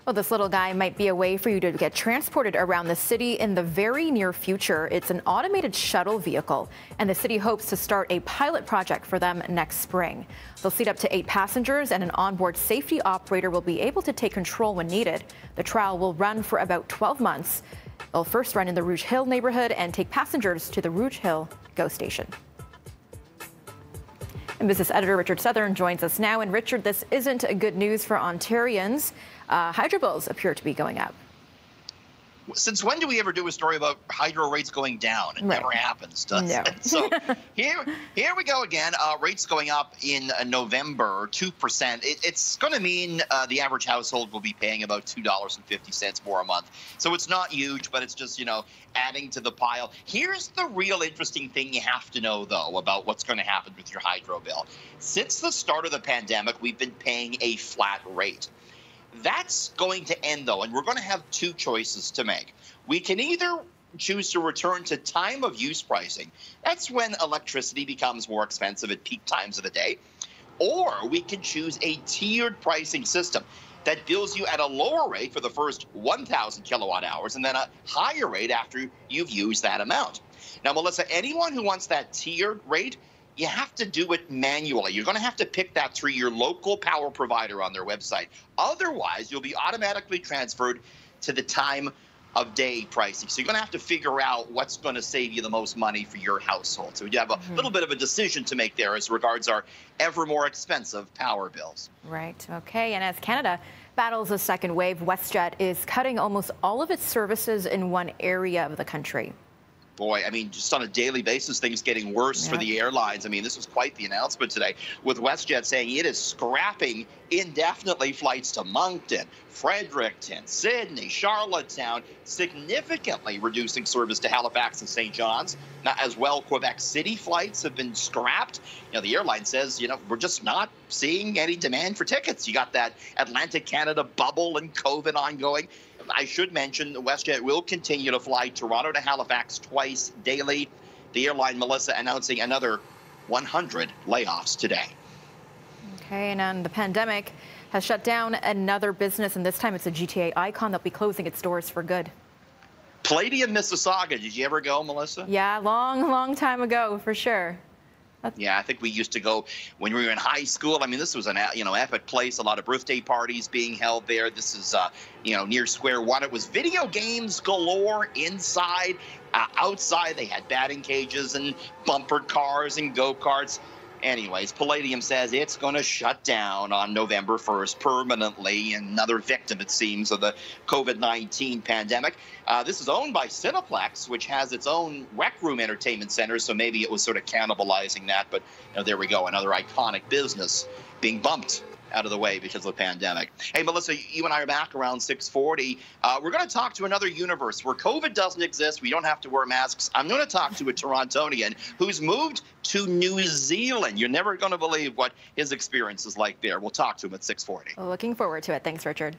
Well, this little guy might be a way for you to get transported around the city in the very near future. It's an automated shuttle vehicle, and the city hopes to start a pilot project for them next spring. They'll seat up to 8 passengers, and an onboard safety operator will be able to take control when needed. The trial will run for about 12 months. It'll first run in the Rouge Hill neighborhood and take passengers to the Rouge Hill GO station. And business editor Richard Southern joins us now. And Richard, this isn't good news for Ontarians. Hydro bills appear to be going up. Since when do we ever do a story about hydro rates going down? It never happens, does it? So here we go again. Rates going up in November, 2%. It's going to mean the average household will be paying about $2.50 more a month. So it's not huge, but it's just, adding to the pile. Here's the real interesting thing you have to know, though, about what's going to happen with your hydro bill. Since the start of the pandemic, we've been paying a flat rate. That's going to end, though, and we're going to have two choices to make. We can either choose to return to time of use pricing. That's when electricity becomes more expensive at peak times of the day. Or we can choose a tiered pricing system that bills you at a lower rate for the first 1,000 kilowatt hours and then a higher rate after you've used that amount. Now, Melissa, anyone who wants that tiered rate, you have to do it manually. You're going to have to pick that through your local power provider on their website. Otherwise, you'll be automatically transferred to the time of day pricing. So you're going to have to figure out what's going to save you the most money for your household. So you have a little bit of a decision to make there as regards our ever more expensive power bills. Right. Okay. And as Canada battles a second wave, WestJet is cutting almost all of its services in one area of the country. Boy, I mean, just on a daily basis, things getting worse for the airlines. I mean, this was quite the announcement today with WestJet saying it is scrapping indefinitely flights to Moncton, Fredericton, Sydney, Charlottetown, significantly reducing service to Halifax and St. John's. Now, as well, Quebec City flights have been scrapped. The airline says, we're just not seeing any demand for tickets. You got that Atlantic Canada bubble and COVID ongoing. I should mention WestJet will continue to fly Toronto to Halifax twice daily. The airline, Melissa, announcing another 100 layoffs today. Okay, and the pandemic has shut down another business, and this time it's a GTA icon that'll be closing its doors for good. Palladium, Mississauga. Did you ever go, Melissa? Yeah, long time ago, for sure. Yeah, I think we used to go when we were in high school. I mean, this was an epic place. A lot of birthday parties being held there. This is near Square One. It was video games galore inside, outside. They had batting cages and bumpered cars and go-karts. Anyways, Palladium says it's going to shut down on November 1st permanently. Another victim, it seems, of the COVID-19 pandemic. This is owned by Cineplex, which has its own Rec Room entertainment center, so maybe it was sort of cannibalizing that. But there we go, another iconic business being bumped out of the way because of the pandemic. Hey, Melissa, you and I are back around 6:40. We're going to talk to another universe where COVID doesn't exist. We don't have to wear masks. I'm going to talk to a Torontonian who's moved to New Zealand. You're never going to believe what his experience is like there. We'll talk to him at 6:40. Looking forward to it. Thanks, Richard.